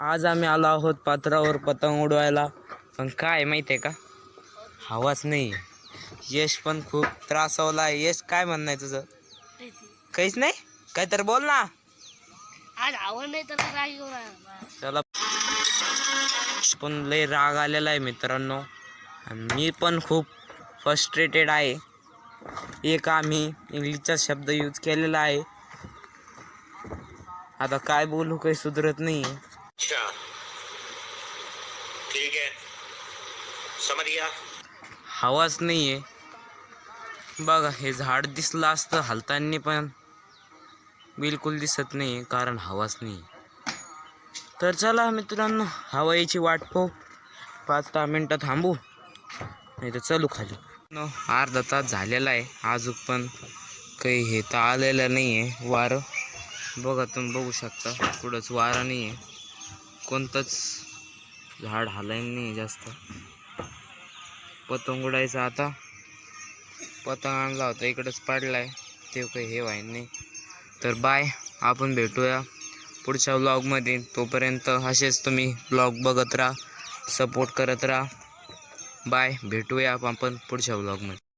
आज आम्ही आलो आहोत पात्रावर पतंग उडवायला, पण काय माहिती आहे का, हवाच नाही. यश पण खूप त्रासवला आहे. यश काय म्हणणं आहे तुझं? काहीच नाही, काय तर बोल ना. आज आवड नाही तर चला, पण लय राग आलेला आहे मित्रांनो. मी पण खूप फ्रस्ट्रेटेड आहे. एक आम्ही इंग्लिशचा शब्द यूज केलेला आहे. आता काय बोलू काही सुधरत नाही. अच्छा ठीक है, समझ गया. हवाच नाहीये. बघा, हे झाड दिसलं असतं हलताना, पण बिलकुल दिसत नाही कारण हवाच नाही. तर चला मित्रांनो, हवा यायची वाट पाहू. 5-10 मिनटं थांबू, नाही तर चलू खाली. अर्धा तास झालेला आहे, अजून पण काही हे तर आलेलं नाही आहे. वारं बघा, तुम्ही बघू शकता, पुढंच वारा नाही आहे. कोणतंच झाड हलायला नाही जास्त. पतंग उडायचं आता. पतंग आणला होता इकडंच पडलाय, ते काही हे व्हायला नाही. तर बाय, आपण भेटूया पुढच्या व्लॉगमध्ये. तोपर्यंत असेच तुम्ही व्लॉग बघत राहा, सपोर्ट करत राहा. बाय, भेटूया आपण पुढच्या व्लॉगमध्ये.